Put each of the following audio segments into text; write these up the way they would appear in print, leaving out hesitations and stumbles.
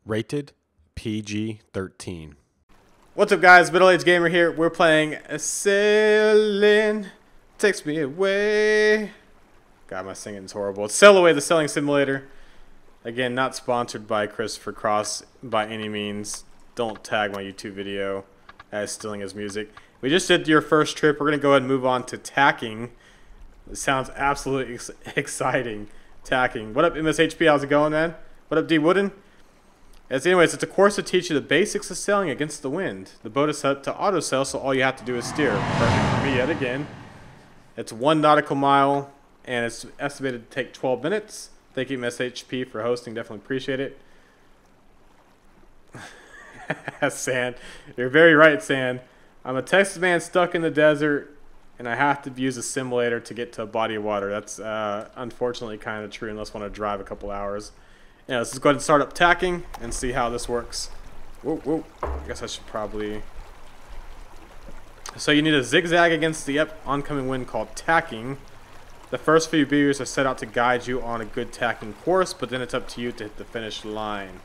Rated PG-13. What's up, guys? MiddleAgedGamer here. We're playing Sailing Takes Me Away. God, my singing's horrible. It's Sailaway, the sailing simulator. Again, not sponsored by Christopher Cross by any means. Don't tag my YouTube video as stealing his music. We just did your first trip. We're going to go ahead and move on to Tacking. It sounds absolutely exciting. Tacking. What up, MSHP? How's it going, man? What up, D Wooden? Anyways, it's a course to teach you the basics of sailing against the wind. The boat is set to auto sail, so all you have to do is steer. Perfect for me yet again. It's 1 nautical mile, and it's estimated to take 12 minutes. Thank you, MSHP, for hosting. Definitely appreciate it. Sand. You're very right, Sand. I'm a Texas man stuck in the desert, and I have to use a simulator to get to a body of water. That's unfortunately kind of true unless I want to drive a couple hours. Yeah, let's just go ahead and start up tacking and see how this works. Whoa, whoa. I guess I should probably... So you need a zigzag against the oncoming wind called tacking. The first few videos are set out to guide you on a good tacking course, but then it's up to you to hit the finish line.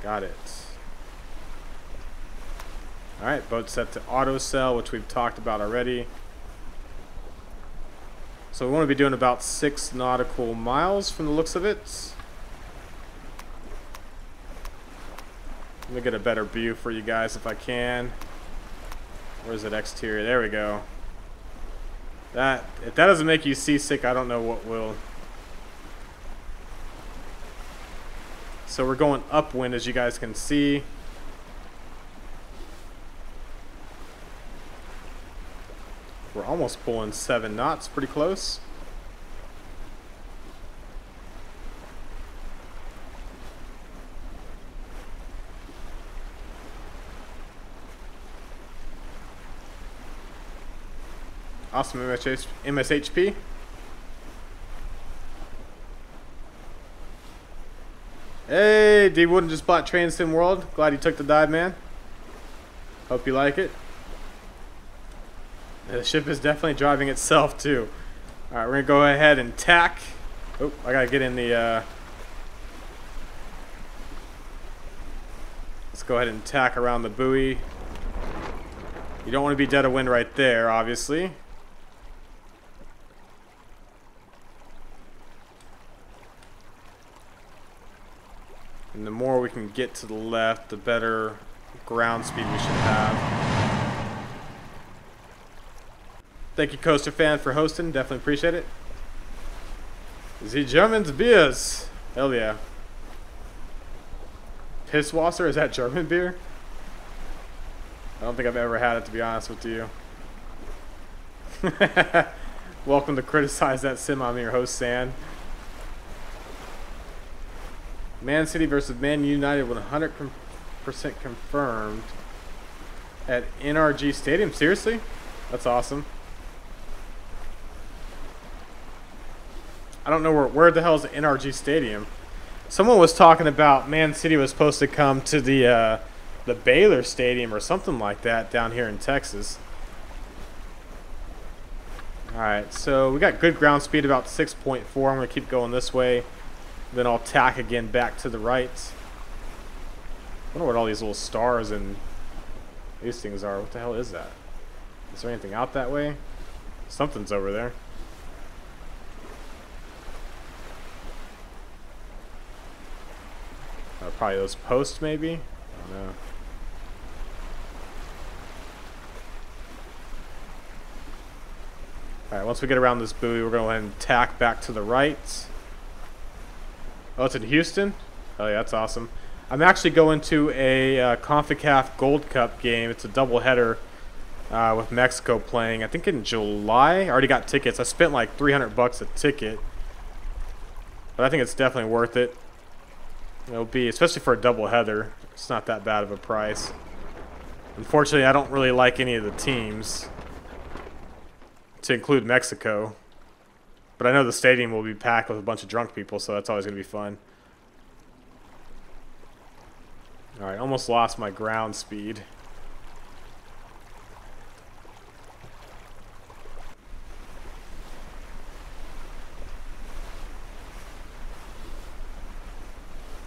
Got it. Alright, boat set to auto sail, which we've talked about already. So we want to be doing about 6 nautical miles from the looks of it. Let me get a better view for you guys if I can. Where's that exterior? There we go. If that doesn't make you seasick, I don't know what will. So we're going upwind, as you guys can see. We're almost pulling 7 knots, pretty close. Awesome, MSHP. Hey, D Wooden just bought Train Sim World. Glad you took the dive, man. Hope you like it. The ship is definitely driving itself, too. Alright, we're going to go ahead and tack. Oh, I got to get in the... Let's go ahead and tack around the buoy. You don't want to be dead of wind right there, obviously. And the more we can get to the left, the better ground speed we should have. Thank you, Coaster Fan, for hosting. Definitely appreciate it. The Germans beers. Hell yeah. Pisswasser, is that German beer? I don't think I've ever had it, to be honest with you. Welcome to criticize that sim. I'm your host, Sand. Man City versus Man United 100% confirmed at NRG Stadium. Seriously? That's awesome. I don't know where the hell is the NRG Stadium. Someone was talking about Man City was supposed to come to the Baylor Stadium or something like that down here in Texas. Alright, so we got good ground speed, about 6.4. I'm going to keep going this way. Then I'll tack again back to the right. I wonder what all these little stars and these things are. What the hell is that? Is there anything out that way? Something's over there. Probably those posts, maybe? I don't know. Alright, once we get around this buoy, we're going to go ahead and tack back to the right. Oh, it's in Houston? Oh, yeah, that's awesome. I'm actually going to a CONCACAF Gold Cup game. It's a doubleheader with Mexico playing, I think in July. I already got tickets. I spent like $300 a ticket. But I think it's definitely worth it. It'll be, especially for a doubleheader, it's not that bad of a price. Unfortunately, I don't really like any of the teams, to include Mexico. But I know the stadium will be packed with a bunch of drunk people, so that's always going to be fun. Alright, almost lost my ground speed.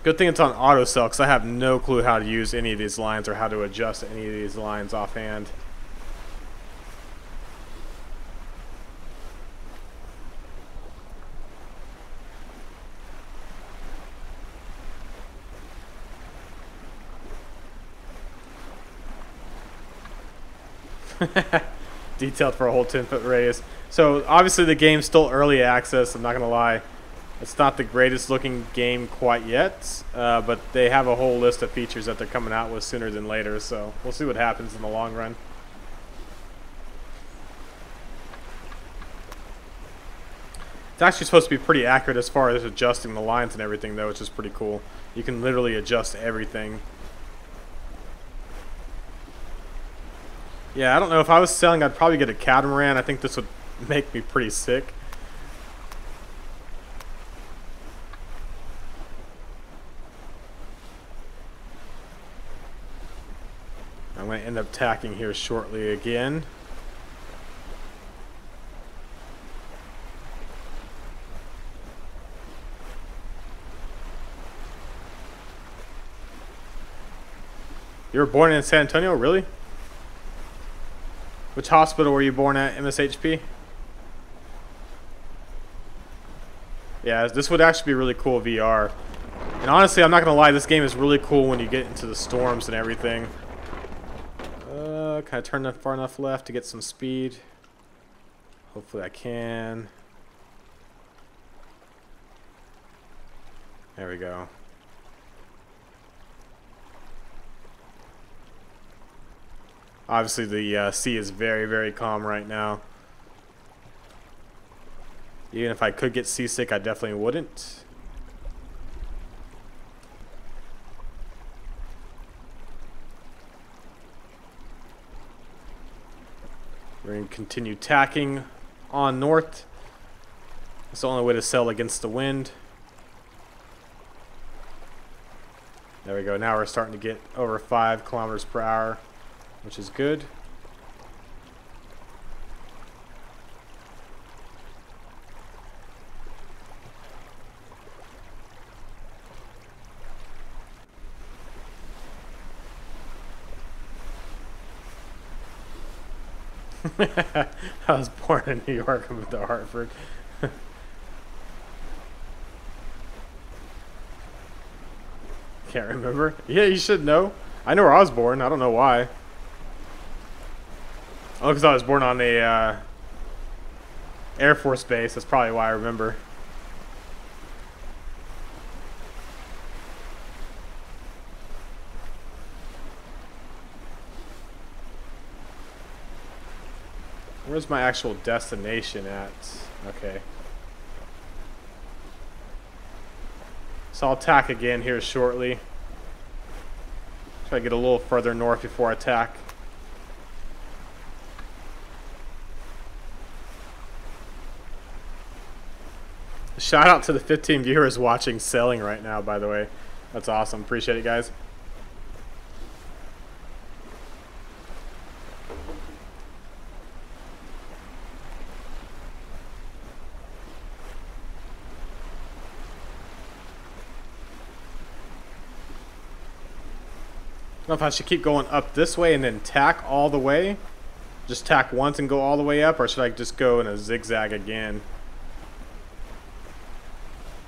Good thing it's on auto sell, because I have no clue how to use any of these lines or how to adjust any of these lines offhand. Detailed for a whole 10-foot radius. So obviously the game's still early access, I'm not gonna lie. It's not the greatest looking game quite yet, but they have a whole list of features that they're coming out with sooner than later, so we'll see what happens in the long run. It's actually supposed to be pretty accurate as far as adjusting the lines and everything though, which is pretty cool. You can literally adjust everything. Yeah, I don't know. If I was selling, I'd probably get a catamaran. I think this would make me pretty sick. I'm going to end up tacking here shortly again. You were born in San Antonio, really? Which hospital were you born at, MSHP? Yeah, this would actually be really cool VR. And honestly, I'm not going to lie, this game is really cool when you get into the storms and everything. Can I turn that far enough left to get some speed? Hopefully I can. There we go. Obviously the sea is very, very calm right now. Even if I could get seasick, I definitely wouldn't. We're going to continue tacking on north. It's the only way to sail against the wind. There we go. Now we're starting to get over 5 kilometers per hour, which is good. I was born in New York. I moved to Hartford. Can't remember. Yeah, you should know. I know where I was born. I don't know why. Oh, because I was born on a Air Force base. That's probably why I remember. Where's my actual destination at? Okay. So I'll tack again here shortly. Try to get a little further north before I tack. Shout out to the 15 viewers watching sailing right now, by the way. That's awesome. Appreciate it, guys. I don't know if I should keep going up this way and then tack all the way. Just tack once and go all the way up, or should I just go in a zigzag again?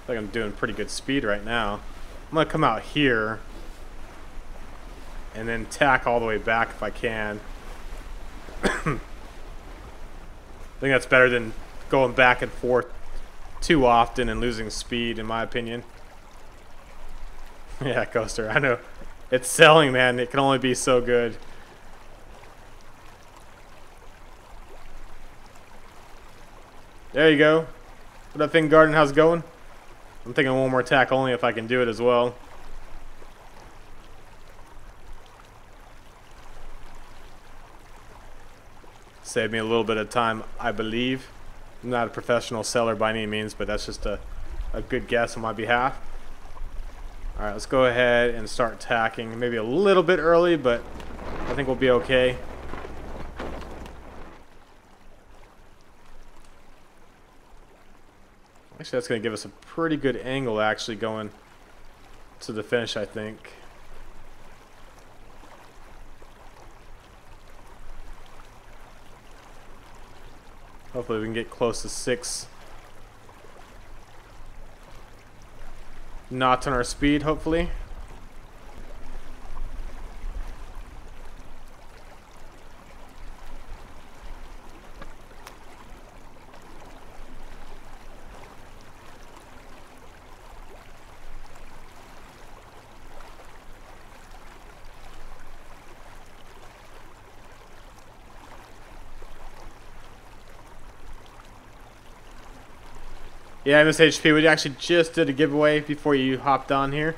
I think I'm doing pretty good speed right now. I'm going to come out here and then tack all the way back if I can. I think that's better than going back and forth too often and losing speed, in my opinion. Yeah, Coaster, I know. It's selling, man. It can only be so good. There you go. What up, Finn Garden? How's it going? I'm thinking one more tack only if I can do it as well. Save me a little bit of time, I believe. I'm not a professional seller by any means, but that's just a good guess on my behalf. Alright, let's go ahead and start tacking. Maybe a little bit early, but I think we'll be okay. Actually, that's going to give us a pretty good angle, actually, going to the finish, I think. Hopefully we can get close to 6 knots on our speed, hopefully. Yeah, Miss HP, we actually just did a giveaway before you hopped on here.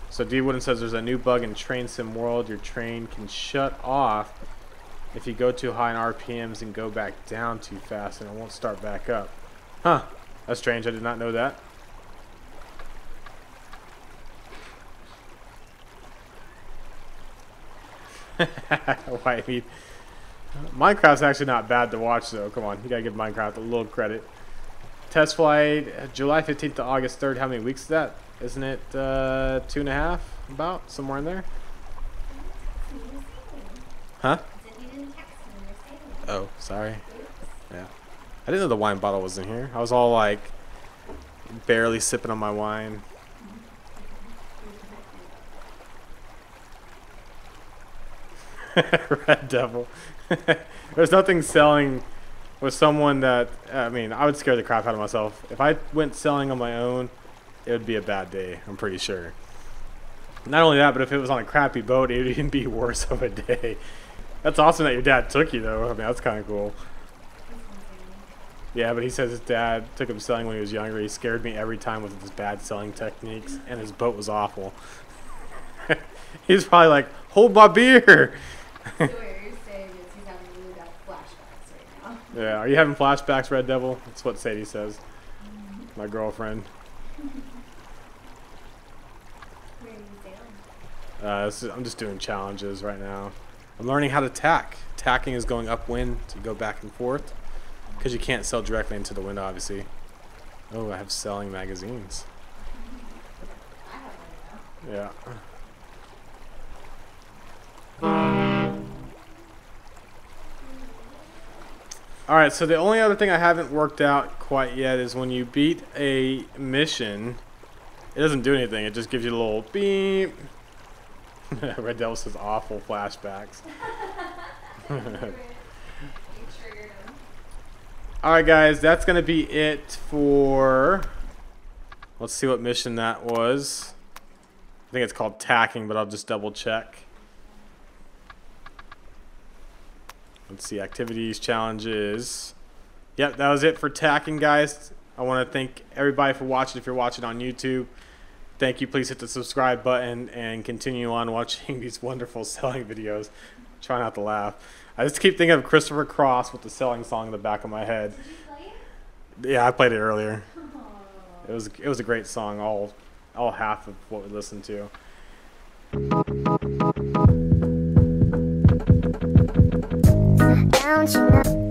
So D Wooden says there's a new bug in Train Sim World. Your train can shut off if you go too high in RPMs and go back down too fast, and it won't start back up. Huh, that's strange. I did not know that. Why, I mean, Minecraft's actually not bad to watch, though. Come on, you gotta give Minecraft a little credit. Test flight, July 15th to August 3rd. How many weeks is that? Isn't it 2.5? About somewhere in there? Huh? Oh, sorry. Yeah, I didn't know the wine bottle was in here. I was all like barely sipping on my wine. Red Devil. There's nothing selling with someone that, I mean, I would scare the crap out of myself. If I went selling on my own, it would be a bad day, I'm pretty sure. Not only that, but if it was on a crappy boat, it would even be worse of a day. That's awesome that your dad took you, though. I mean, that's kind of cool. Yeah, but he says his dad took him selling when he was younger. He scared me every time with his bad selling techniques, and his boat was awful. He's probably like, hold my beer! So what you're saying is he's having really bad flashbacks right now. Yeah, are you having flashbacks, Red Devil? That's what Sadie says. My girlfriend. Where are you sailing? I'm just doing challenges right now. I'm learning how to tack. Tacking is going upwind to go back and forth, because you can't sail directly into the wind, obviously. Oh, I have selling magazines. I have one now. Yeah. Alright, so the only other thing I haven't worked out quite yet is when you beat a mission, it doesn't do anything. It just gives you a little beep. Red Devil says awful flashbacks. Alright guys, that's going to be it for... Let's see what mission that was. I think it's called Tacking, but I'll just double check. Let's see, activities, challenges. Yep, that was it for Tacking, guys. I want to thank everybody for watching. If you're watching on YouTube, thank you. Please hit the subscribe button and continue on watching these wonderful selling videos. Try not to laugh. I just keep thinking of Christopher Cross with the selling song in the back of my head. Did you play it? Yeah, I played it earlier. Oh. It was a great song, all half of what we listened to. Don't you know?